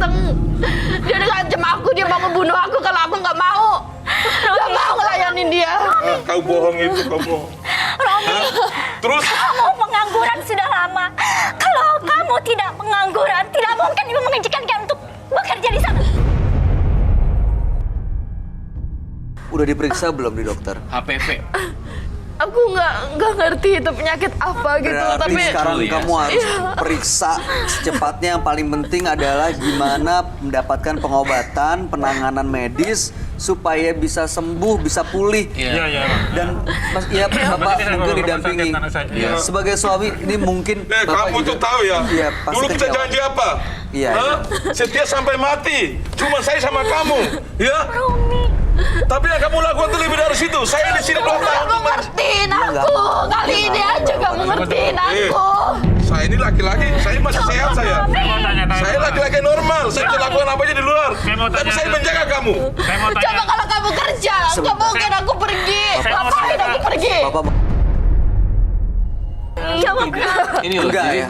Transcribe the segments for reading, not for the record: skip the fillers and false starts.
datang. Dia ngancam aku, dia mau membunuh aku kalau aku nggak mau. Nggak mau ngelayanin dia. Kau bohong itu, kau bohong. Romi, Terus? kamu pengangguran sudah lama. Kalau kamu tidak pengangguran, tidak mungkin ibu mengizinkan kamu untuk bekerja di sana. Udah diperiksa belum di dokter? HPV. Aku nggak ngerti itu penyakit apa gitu. Berarti Tapi sekarang Betul ya. kamu harus periksa secepatnya. Yang paling penting adalah gimana mendapatkan pengobatan, penanganan medis supaya bisa sembuh, bisa pulih. Iya, iya. Dan Mas, ya Bapak mungkin didampingi. Iya. Sebagai suami ini mungkin Bapak Kamu tuh juga- tahu ya, Iya, pasti dulu kita kecewa. janji apa? Iya, Hah? Setia sampai mati, cuma saya sama kamu, ya? Tapi yang kamu lakukan itu lebih dari situ. Saya di sini 2 tahun. kamu ngertiin aku. Kali ini aja kamu ngertiin aku. Saya ini laki-laki, saya masih sehat saya. Saya laki-laki normal, saya bisa lakukan apa aja di luar. Tapi saya menjaga kamu. Coba kalau kamu kerja, nggak mungkin aku pergi. Ngapain aku pergi? Bapak Ini loh, enggak jadi ya?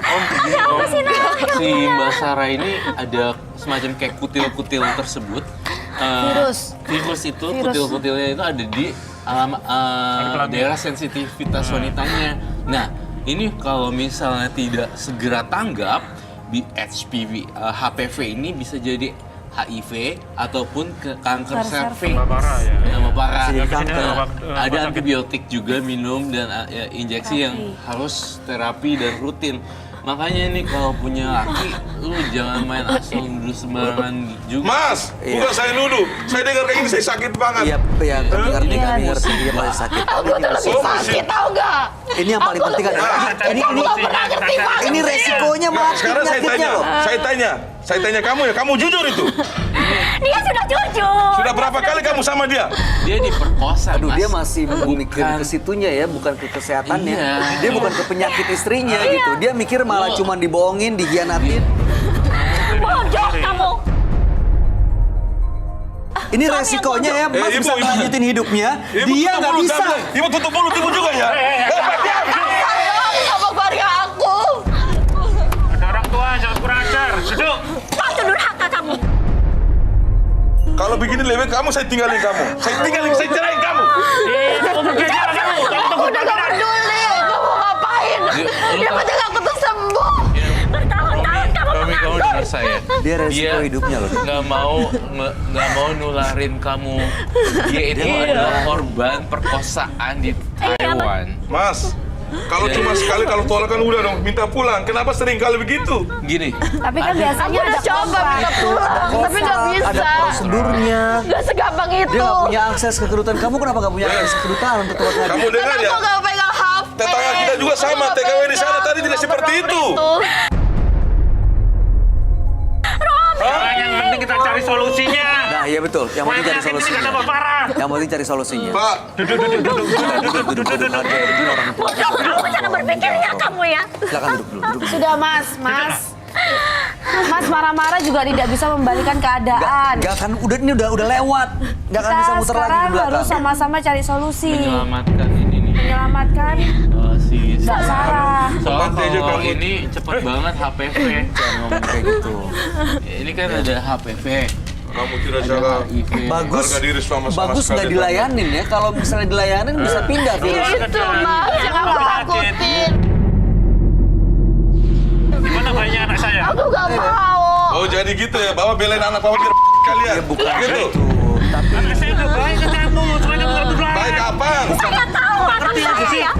si Mbak Sarah ini ada semacam kayak kutil-kutil tersebut. Virus itu, kutil-kutilnya itu ada di daerah sensitivitas wanitanya. Nah, ini kalau misalnya tidak segera tanggap, HPV, HPV ini bisa jadi HIV ataupun ke kanker cervix. Nama parah. Bisa jadi kanker. Nah, ada antibiotik juga minum dan injeksi yang harus terapi dan rutin. Makanya nih kalau punya laki, lu jangan main asal nuduh sembarangan juga. Mas, Iya. bukan saya nuduh. Saya dengar kayak gini, saya sakit banget. Iya, iya, kami ngerti dia paling sakit. Aku tuh lebih Oh, sakit, tau nggak? Ini yang paling penting adalah ini ini resikonya mati Sekarang saya penyakitnya tanya, loh. saya tanya kamu ya, kamu jujur itu. Dia sudah jujur. Sudah berapa kali kamu sama dia? Dia diperkosa, Aduh, Mas. dia masih mikir Bukan. ke situnya ya, bukan ke kesehatannya. Iya. Dia bukan ke penyakit istrinya gitu. Dia mikir malah cuma dibohongin, dihianatin. Bodoh kamu. Ini resikonya ya, Mas Ibu, bisa Ibu. melanjutin hidupnya. Ibu Dia tutup nggak mulut, bisa. kamu. Ibu tutup mulut, ibu juga ya. Sayang sama keluarga aku. Ada orang tua, jangan kurang ajar. Duduk. Kau durhaka kamu. Kalau begini lebih kamu, saya tinggalin kamu. Saya cerain kamu. Kamu pergi aja kamu. Kamu Aku tunggu udah gak peduli. Kamu ngapain? Dia penting aku tuh sembuh. Bertahun-tahun kamu Kamu menganggur. dengar saya. Dia resiko hidupnya loh. nggak mau nularin kamu. Dia itu adalah korban perkosaan di Taiwan. Mas, kalau cuma sekali kalau tolak kan udah dong, minta pulang. Kenapa sering kali begitu? Gini, Tapi kan Aku biasanya udah ada coba minta pulang, tapi nggak Ada bisa. prosedurnya. Gak segampang itu. Dia nggak punya akses ke kedutaan. Kamu kenapa nggak punya akses ke kedutaan untuk keluar negeri? Kamu dengar ya? Aku gak pegang HP. Tetangga kita juga sama, Aku nggak TKW di sana pegang, tadi tidak nggak seperti pernah itu. Yang penting kita cari solusinya. Nah, iya betul. Yang penting cari Penyakit ini solusinya. gak tambah parah. Yang penting cari solusinya. Pak, Duduk, hargai diri orang tua. Kamu cara berpikirnya kamu ya. Silakan duduk dulu. Duduk dulu. Sudah Mas. Mas marah-marah juga tidak bisa membalikan keadaan. Enggak kan ini udah lewat. Enggak akan Kita bisa muter lagi sekarang ke belakang. harus sama-sama cari solusi. menyelamatkan ini nih. Menyelamatkan Si Mbak Sarah. Soalnya Nanti aja kalau kamu. ini cepet banget HPV. Jangan ngomong kayak gitu. Ini kan ada HPV. kamu tidak Ada jaga HIV. Bagus. harga diri sama Bagus nggak sekali. dilayanin ya. Kalau misalnya dilayanin bisa pindah virus. Itu mas yang aku takutin. Gimana bayinya anak saya? Aku gak mau. Oh jadi gitu ya, bawa belain anak bawa biar kalian. Ya bukan gitu. gitu. Tapi Anak saya udah baik ke kamu. Cuma kamu nggak belajar. Baik kapan? Saya tahu anak saya.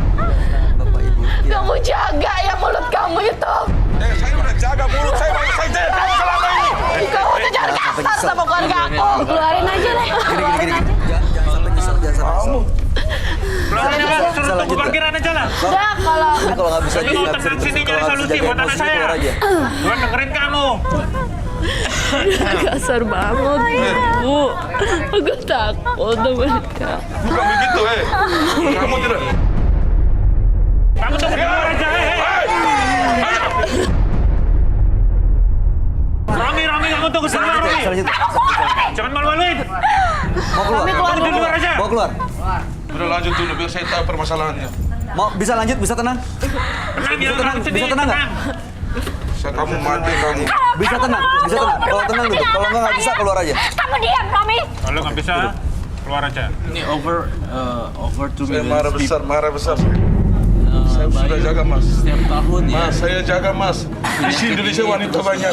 Bapak Ibu. Ya. Kamu jaga ya mulut kamu itu. Saya udah jaga mulut saya jaga kamu selama ini. Kamu tuh jangan kasar sama keluarga aku. Keluarin aja deh. Keluarin aja. Jangan sampai nyesel, jangan sampai nyesel. Keluarin aja, Bisa suruh lanjut, tunggu Pak. parkiran aja lah. Udah kalau Ini kalau nggak bisa Jadi mau tenang sini nyari solusi buat anak saya. keluar aja. Gua dengerin kamu. Kasar banget. Bu, aku takut sama mereka. Bukan begitu, kamu tidak. Kamu tunggu di luar aja. Rami, kamu tunggu di luar, Rami. Selanjutnya. Jangan malu-maluin. Mau keluar? Tunggu di luar aja. Mau keluar? Udah lanjut dulu biar saya tahu permasalahannya. Mau bisa lanjut, bisa tenang? Tenang, Bisa jangan tenang, sedih, bisa tenang nggak? Bisa kamu mati kamu. Bisa tenang. Kalau tenang dulu, kalau nggak bisa keluar aja. Kamu diam, Romi. Kalau nggak bisa, keluar aja. Ini over 2 Saya million marah besar. Saya sudah jaga mas. setiap tahun ya. Mas, saya jaga mas. Di Indonesia wanita banyak.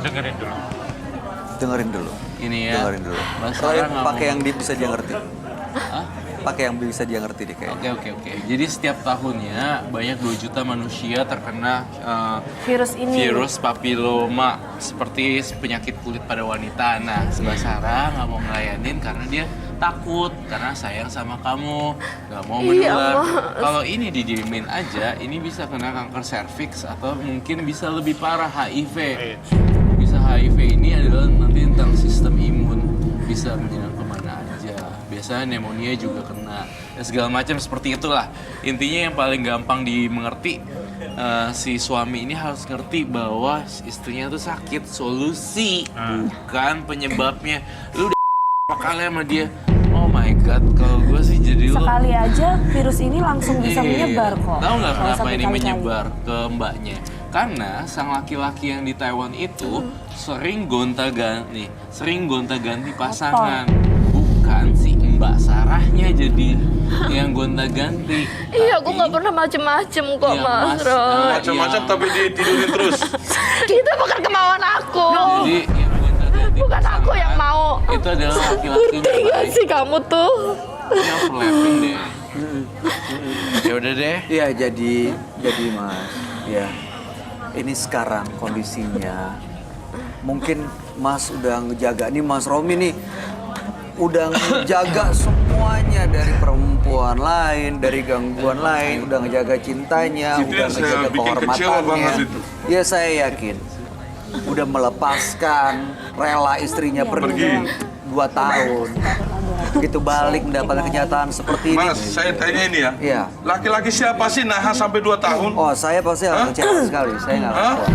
Dengerin dulu. Dengerin dulu. Ini ya. Dengerin dulu. Mas Roy, Sarah nggak pakai mau- yang bisa dia ngerti. Hah? Pakai yang bisa dia ngerti deh kayaknya. Oke. Jadi setiap tahunnya banyak 2 juta manusia terkena Virus ini. virus papiloma seperti penyakit kulit pada wanita. Nah, Mbak Sarah nggak mau ngelayanin karena dia takut karena sayang sama kamu, nggak mau menular. Kalau ini didiemin aja, ini bisa kena kanker serviks atau mungkin bisa lebih parah HIV. Bisa HIV ini adalah nanti tentang sistem imun, bisa menyerang kemana aja. Biasanya pneumonia juga kena, dan segala macam seperti itulah. Intinya yang paling gampang dimengerti, si suami ini harus ngerti bahwa istrinya tuh sakit, solusi bukan penyebabnya. Lu udah kali sama dia, oh my god, kalau gue sih jadi lo. Sekali aja virus ini langsung bisa menyebar kok. Tahu nggak Kalau kenapa satu ini kali-kali. menyebar ke mbaknya? Karena sang laki-laki yang di Taiwan itu sering gonta-ganti pasangan. Bukan si Mbak Sarahnya jadi yang gonta-ganti. Iya, aku Tapi- nggak pernah macem-macem kok, Iya, Mas Mas. Roy. Macam-macam tapi ditidurin terus. Itu bukan kemauan aku. Jadi yang gonta-ganti Bukan aku yang mau. itu adalah laki-laki Ngerti yang gak baik. sih kamu tuh? Ini overlapping deh. Ya udah deh. Iya, jadi Mas, ya. Ini sekarang kondisinya. Mungkin Mas udah ngejaga nih, Mas Romi nih udah ngejaga semuanya dari perempuan lain, dari gangguan lain, udah ngejaga cintanya, Itu udah yang saya ngejaga bikin kecewa kehormatannya. banget itu. Ya saya yakin. Udah melepaskan, rela istrinya pergi 2 tahun. Begitu balik mendapatkan kenyataan seperti ini. Mas, saya tanya ini ya. Iya. Laki-laki siapa sih nahan sampai 2 tahun? Oh, saya pasti akan kecewa sekali. Saya nggak akan Hah? kuat.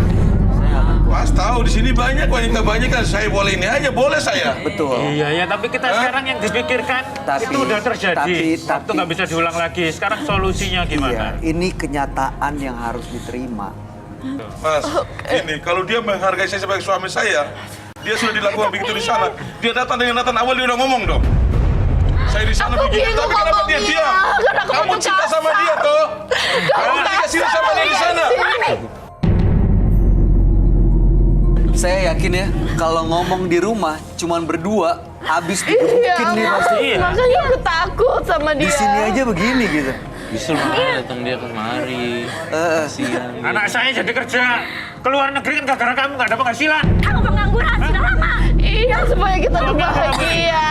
Saya nggak akan kuat. Mas tahu di sini banyak wanita banyak kan. Saya boleh ini aja, boleh saya. Betul. Iya, tapi kita sekarang yang dipikirkan Tapi- itu udah terjadi. tapi- Waktu nggak bisa diulang lagi. Sekarang solusinya Iya, gimana? ini kenyataan yang harus diterima. Mas, ini kalau dia menghargai saya sebagai suami saya, dia sudah dilakukan begitu di sana. Dia datang dengan datang awal dia udah ngomong dong. Saya di sana Aku begini, bingung tapi kenapa dia ngomongnya, diam? karena Kamu kamu cinta sama kasar. dia toh? Kamu Kamu dikasih kasar sama dia di sana. Saya yakin ya, kalau ngomong di rumah cuman berdua, habis digebukin nih pasti. Iya. Makanya aku takut sama dia. Di sini aja begini gitu. Justru malah datang dia kemari. Kasihan. dia. Anak saya jadi kerja ke luar negeri kan gara-gara kamu nggak ada penghasilan. Kamu pengangguran sudah lama. Iya, supaya kita tuh bahagia.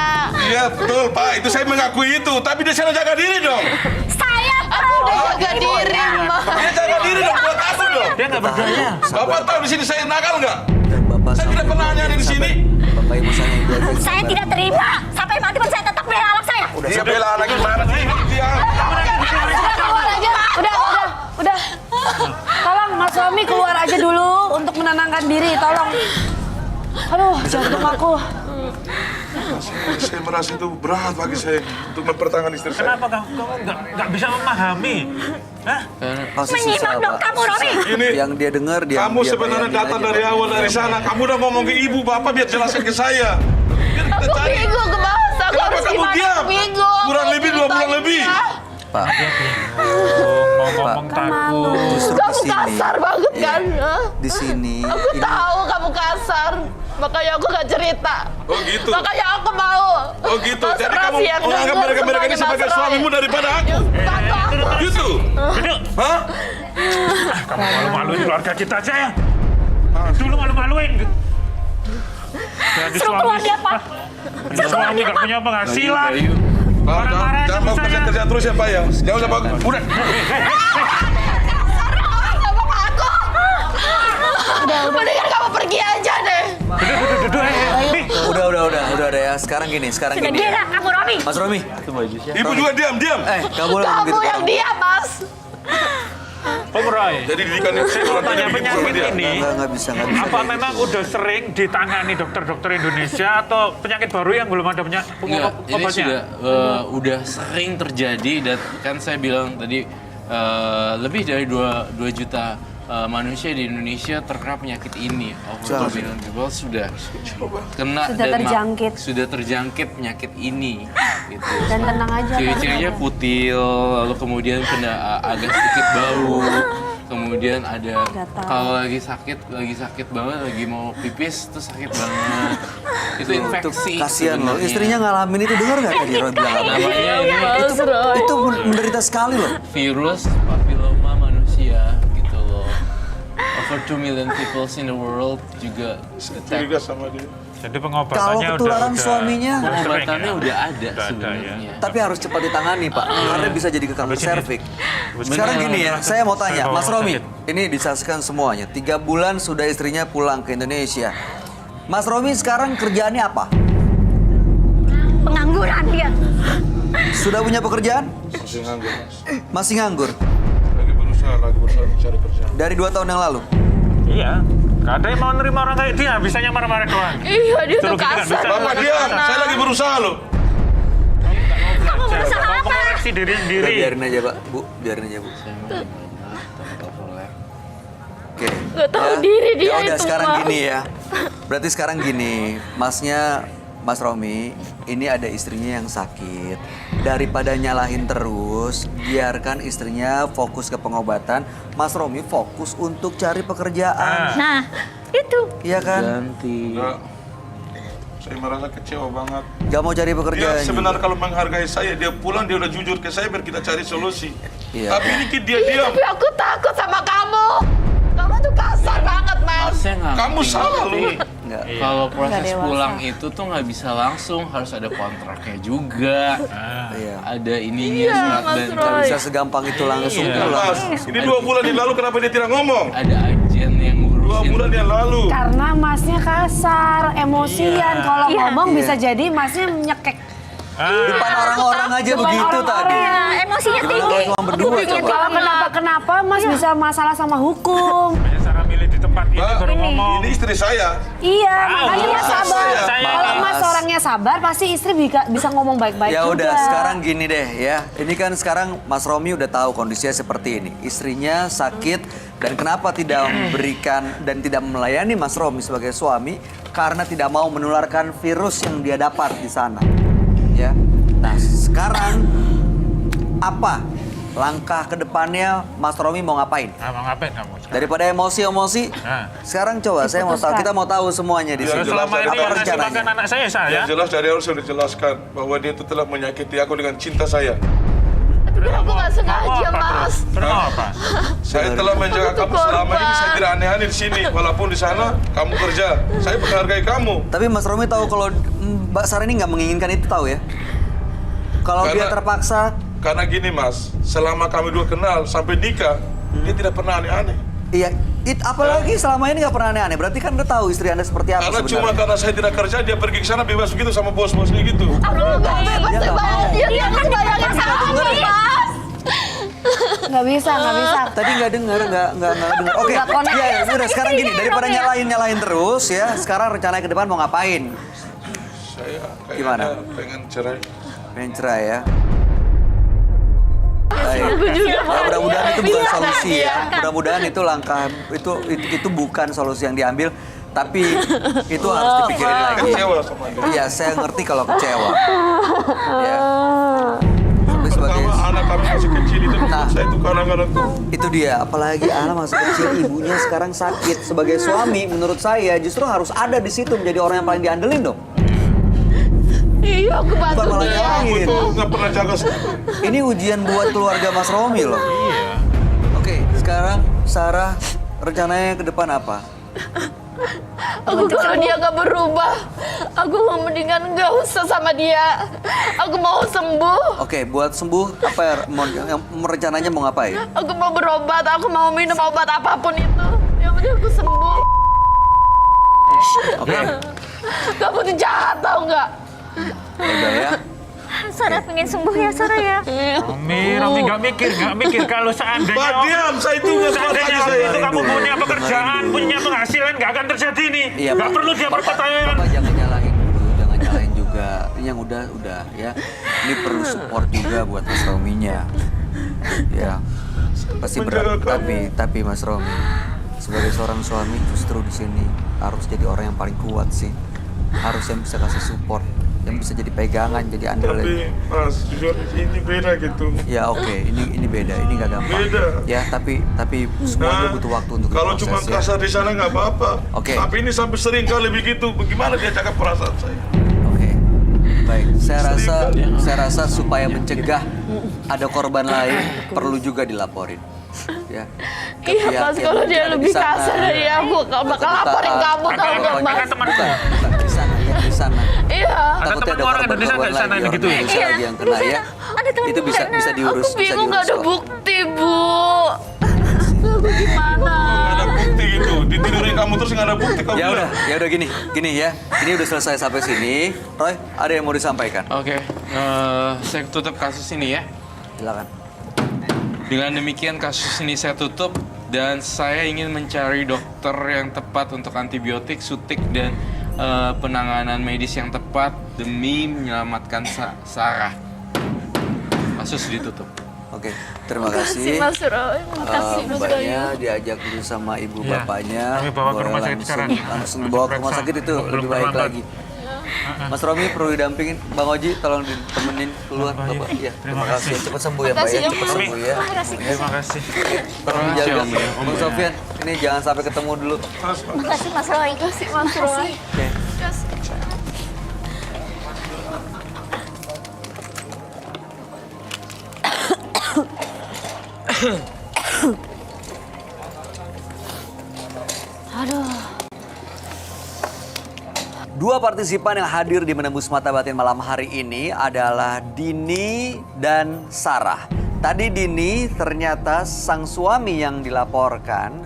Iya betul Pak, itu saya mengakui itu. Tapi dia sana jaga diri dong. Saya Aku udah jaga diri, Ma. Dia jaga diri dong buat aku dong. Dia nggak berdaya. Bapak tahu di sini saya nakal nggak? Dan Bapak Saya tidak pernah hanya di sini. Bapak Ibu saya yang jaga. saya tidak terima. Sampai mati pun saya tetap bela anak saya. Dia bela anak gimana sih? Dia Keluar aja. Udah. Tolong Mas Romi keluar aja dulu untuk menenangkan diri, tolong. Aduh, jantung aku. Saya merasa itu berat bagi saya untuk mempertahankan istri saya. Kenapa kamu nggak bisa memahami? Hah? Pasti Menyimak susah, dong Pak. kamu, Romi. Ini Yang dia dengar dia. kamu dia sebenarnya bayangin datang aja, dari Pak. awal dari sana. Kamu udah ngomong ke ibu bapak biar jelaskan ke saya. Biar kita Aku cari. bingung ke bahasa. Aku Kenapa harus kamu gimana? diam? Aku bingung. Kurang lebih 2 bulan lebih. Pak, Mau ngomong takut. justru di Kamu sini. kasar banget kan? Hah? Di sini. Aku ini- tahu kamu kasar. Makanya aku gak cerita. Oh gitu. Makanya aku mau. Oh gitu. Mas Jadi Romi kamu yang menganggap denger mereka ini semuanya, sebagai Mas Roy. suamimu daripada aku. Bantu aku. Gitu. Duduk. Hah? Kamu malu-maluin keluarga kita aja ya. Dulu malu-maluin. Jadi Suruh keluar dia, Pak. suami nggak punya penghasilan. Ayo. Pak, Marah-marah jangan sama mau saya. kerja terus ya Pak ya. Jangan usah Pak. Udah. Mendingan kamu pergi aja deh. Duduk. Nih, Udah ya. Sekarang gini. Sudah gini. gila kamu, Romi. Mas Romi. Ibu juga diam. Kamu boleh Kamu begitu. yang diam, Mas. Om Roy. Jadi didikan saya Mau orang tanya tanya penyakit ini. Nggak bisa. Apa memang udah sering ditangani dokter-dokter Indonesia atau penyakit baru yang belum ada Enggak, ini obatnya? udah sering terjadi dan kan saya bilang tadi lebih dari 2 juta manusia di Indonesia terkena penyakit ini. Over 2 million people sudah kena Sudah dan terjangkit. sudah terjangkit penyakit ini. Gitu. Dan tenang aja. Ciri-cirinya Pak. kutil, lalu kemudian kena agak sedikit bau, kemudian ada Gatal. kalau lagi sakit banget, lagi mau pipis tuh sakit banget. Itu infeksi. Kasihan loh, sebenarnya. istrinya ngalamin itu, dengar nggak tadi Roy bilang apa? Namanya ini Itu menderita sekali loh. virus papilloma manusia gitu loh. Over 2 million people in the world juga Curiga sama dia. Jadi Kalau pengobatannya ketularan suaminya, pengobatannya ya. udah ada Udah ada, sebenarnya. tapi harus cepat ditangani Pak, karena bisa jadi ke kanker Habis ini- serviks. habis Sekarang ini- gini ya, saya mau tanya, Saya bawa Mas rumah Romi, sakit. ini disaksikan semuanya. 3 bulan sudah istrinya pulang ke Indonesia. Mas Romi sekarang kerjaannya apa? Pengangguran dia. Sudah punya pekerjaan? Masih nganggur, Mas. Masih nganggur? Lagi berusaha mencari kerjaan. Dari 2 tahun yang lalu? Iya. Gak ada yang mau nerima orang kayak dia, bisanya marah-marah doang. Iya, dia tuh Suruh gitu kan kasar. bisa. Bapak diam, saya lagi berusaha loh. Kamu mengoreksi diri Udah, sendiri. biarin aja Pak, Bu, biarin aja Bu. Oke. Nggak tahu diri dia Ya udah itu, sekarang Mas. gini ya. Berarti sekarang gini, Mas Romi, ini ada istrinya yang sakit. Daripada nyalahin terus, biarkan istrinya fokus ke pengobatan. Mas Romi fokus untuk cari pekerjaan. Nah, itu. Iya kan? Ganti. Nah, saya merasa kecewa banget. Gak mau cari Dia pekerjaan. sebenarnya kalau menghargai saya, dia pulang, dia udah jujur ke saya biar kita cari solusi. Iya. Tapi ini dia diam. Tapi aku takut sama kamu. Kamu tuh kasar banget, Mas. Harusnya nggak Kamu ngerti. salah loh. Enggak. Kalau proses dewasa. pulang itu tuh nggak bisa langsung, harus ada kontraknya juga. Iya. Ada ininya Iya, surat Mas dan Roy. Gak bisa segampang itu langsung Iya. pulang. Mas, ini 2 bulan yang lalu kenapa dia tidak ngomong? ada agen yang 2 ngurusin. bulan yang lalu. Karena masnya kasar, emosian. Iya. Kalau Iya. ngomong Iya. bisa jadi masnya nyekek. Depan orang-orang aja Depan begitu orang-orang. tadi. Ya, emosinya Depan tinggi. orang berdua coba. Kalau kenapa-kenapa mas bisa masalah sama hukum. Banyak cara milih di tempat ini Mbak, baru ngomong. ini istri saya. Iya, Tahu. makanya mas sabar. Saya- Kalau mas orangnya sabar, pasti istri bisa ngomong baik-baik Ya juga. udah, sekarang gini deh ya. Ini kan sekarang Mas Romi udah tahu kondisinya seperti ini. Istrinya sakit dan kenapa tidak memberikan dan tidak melayani Mas Romi sebagai suami karena tidak mau menularkan virus yang dia dapat di sana. Ya. Nah, sekarang apa langkah ke depannya Mas Romi mau ngapain? Mau ngapain kamu? Daripada emosi-emosi, Nah. sekarang coba saya mau tahu, kita mau tahu semuanya di Ya, sini. selama ini Apa yang ngasih rencananya? makan anak saya. Yang jelas dari awal sudah dijelaskan bahwa dia itu telah menyakiti aku dengan cinta saya. Tapi aku nggak sengaja, Mau apa, Mas. terus? Terus mau apa? Saya telah menjaga Aku tuh kamu selama ini, korban. saya tidak aneh-aneh di sini. Walaupun di sana kamu kerja, saya menghargai kamu. Tapi Mas Romi tahu kalau Mbak Sarah ini nggak menginginkan itu, tahu ya? Kalau dia Karena- terpaksa, Karena gini Mas, selama kami dua kenal sampai nikah, dia tidak pernah aneh-aneh. iya. Apalagi selama ini nggak pernah aneh-aneh. Berarti kan udah tahu istri Anda seperti apa Karena cuma sebenarnya. karena saya tidak kerja, dia pergi ke sana bebas begitu sama bos-bosnya gitu. Aku nggak bebas Dia nggak mau. Dia kan bayangin sama aku, Mas. Nggak bisa. Tadi nggak dengar. Oke, Nggak connect. ya udah sekarang gini. Daripada nyalain terus ya, sekarang rencananya ke depan mau ngapain? Saya Gimana? kayaknya pengen cerai. Pengen cerai ya? Baik. Ya, mudah-mudahan itu bukan solusi ya. Mudah-mudahan itu langkah itu bukan solusi yang diambil, tapi itu harus dipikirin lagi. Kecewa sama dia. Iya, saya ngerti kalau kecewa. Ya. Tapi sebagai Pertama anak kami masih kecil itu, Nah. saya itu kadang-kadang tuh itu dia, apalagi anak masih kecil, ibunya sekarang sakit. Sebagai suami, menurut saya justru harus ada di situ menjadi orang yang paling diandelin dong. Iya, aku bantu Bukan malah dia. nyalahin. itu nggak pernah jaga. Ini ujian buat keluarga Mas Romi loh. Iya. Oke, sekarang Sarah rencananya ke depan apa? Aku kalau dia nggak berubah, aku mau mendingan nggak usah sama dia. Aku mau sembuh. Oke, buat sembuh apa ya, yang rencananya mau ngapain? Aku mau berobat. Aku mau minum obat apapun itu. Yang penting aku sembuh. Oke, Kamu tuh jahat tau nggak? udah ya. Sarah pengen sembuh ya, Sarah ya. Romi nggak mikir kalau Mbak seandainya diam, saya itu nggak kuat lagi seandainya saya. itu kamu Dulu. punya pekerjaan, Dengerin dulu. punya penghasilan, nggak akan terjadi nih. Iya, Nggak Pak. perlu dia berpertanyaan. Bapak jangan nyalahin dulu, jangan nyalahin juga. Ini yang udah ya. Ini perlu support juga buat Mas Rominya. Ya. Pasti menjaga berat. kamu. Tapi Mas Romi, sebagai seorang suami justru di sini harus jadi orang yang paling kuat sih. Harus yang bisa kasih support, yang bisa jadi pegangan, jadi andalan. Tapi Mas, jujur ini beda gitu. Ya oke, ini beda, ini gak gampang. Beda. Ya tapi semuanya butuh waktu untuk Kalau diproses, cuma ya. kasar di sana nggak apa-apa. Oke. Tapi ini sampai sering kali begitu. Bagaimana dia jaga perasaan saya? Oke, baik. Saya rasa supaya mencegah ada korban lain perlu juga dilaporin. Ya. Ke Iya pihak Mas, yang kalau mungkin dia ada lebih di sana. kasar dari aku bakal laporin kamu tau gak Mas? Kan temanku. Bukan di sana, ya di sana. Iya. Ada Takutnya teman orang Indonesia nggak di sana lagi, gitu orang ya? Indonesia lagi yang kena ya. Ada teman Itu bisa diurus, Aku bisa bingung gak diurus ada kok. bukti Bu. Aku gimana? Nggak ada bukti gitu. Ditidurin kamu terus nggak ada bukti kamu. Ya bilang. udah gini ya. Ini udah selesai sampai sini. Roy, ada yang mau disampaikan? Oke, saya tutup kasus ini ya. Silakan. Dengan demikian kasus ini saya tutup dan saya ingin mencari dokter yang tepat untuk antibiotik, suntik dan penanganan medis yang tepat demi menyelamatkan Sarah. Kasus ditutup. Oke, terima Makasih kasih. Mas Roy, makasih Mas Roy. Mbaknya diajak dulu sama ibu Iya. bapaknya. Kami bawa ke Boleh rumah sakit sekarang. langsung dibawa ke rumah sakit itu Belum lebih baik terlambat. lagi. Mas Romi perlu didampingin. Bang Oji tolong ditemenin keluar Baik. Bapak. Ya, Terima kasih. Cepat sembuh ya Mbak Makasih ya. ya, Cepat Mas. sembuh ya. Terima kasih. Tolong Makasih, jaga. Om ya, Om Bang ya. Sofian, ini jangan sampai ketemu dulu. Makasih Mas Roy. Makasih Mas Roy. Oke. Dua partisipan yang hadir di Menembus Mata Batin malam hari ini adalah Dini dan Sarah. Tadi Dini ternyata sang suami yang dilaporkan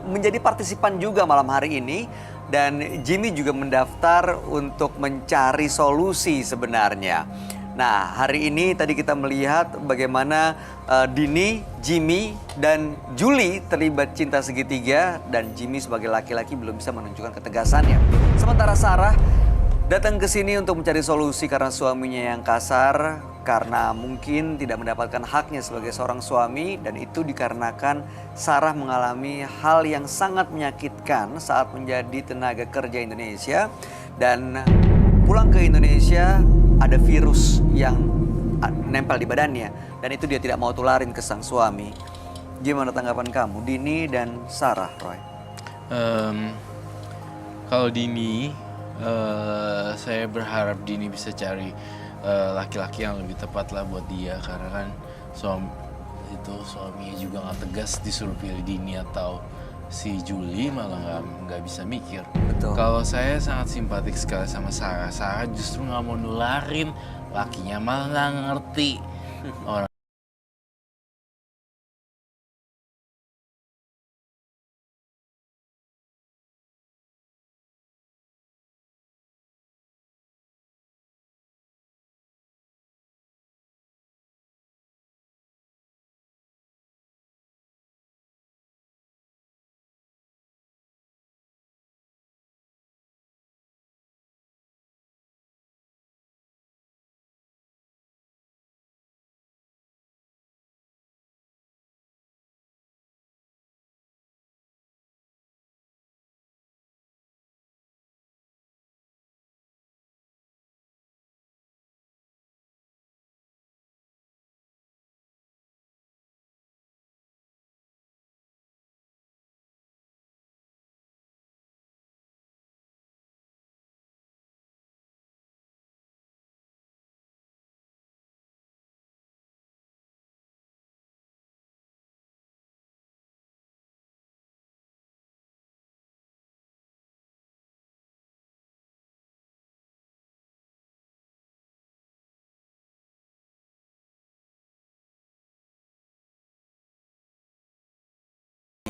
menjadi partisipan juga malam hari ini. Dan Jimmy juga mendaftar untuk mencari solusi sebenarnya. Nah, hari ini tadi kita melihat bagaimana Dini, Jimmy, dan Julie terlibat cinta segitiga dan Jimmy sebagai laki-laki belum bisa menunjukkan ketegasannya. Sementara Sarah datang ke sini untuk mencari solusi karena suaminya yang kasar, karena mungkin tidak mendapatkan haknya sebagai seorang suami, dan itu dikarenakan Sarah mengalami hal yang sangat menyakitkan saat menjadi tenaga kerja Indonesia dan pulang ke Indonesia ada virus yang nempel di badannya dan itu dia tidak mau tularin ke sang suami. Gimana tanggapan kamu, Dini dan Sarah, Roy? Kalau Dini, saya berharap Dini bisa cari laki-laki yang lebih tepat lah buat dia, karena kan suaminya juga nggak tegas, disuruh pilih Dini atau si Julie malah nggak bisa mikir. Betul. Kalau saya sangat simpatik sekali sama Sarah. Sarah justru nggak mau nularin, lakinya malah nggak ngerti. Orang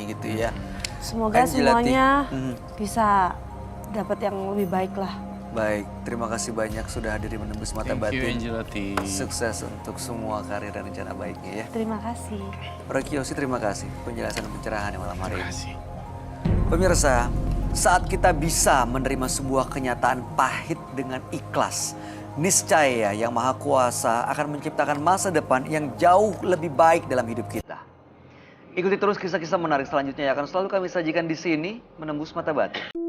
gitu ya. Semoga Angelati. semuanya Mhm. bisa dapat yang lebih baik lah. Baik, terima kasih banyak sudah hadir di Menembus Mata thank you Batin. Angelati. Sukses untuk semua karir dan rencana baiknya ya. Terima kasih. Roy Kiyoshi, terima kasih penjelasan dan pencerahan yang malam hari Terima ini. kasih. Pemirsa, saat kita bisa menerima sebuah kenyataan pahit dengan ikhlas, niscaya Yang Maha Kuasa akan menciptakan masa depan yang jauh lebih baik dalam hidup kita. Ikuti terus kisah-kisah menarik selanjutnya yang akan selalu kami sajikan di sini, Menembus Mata Batin.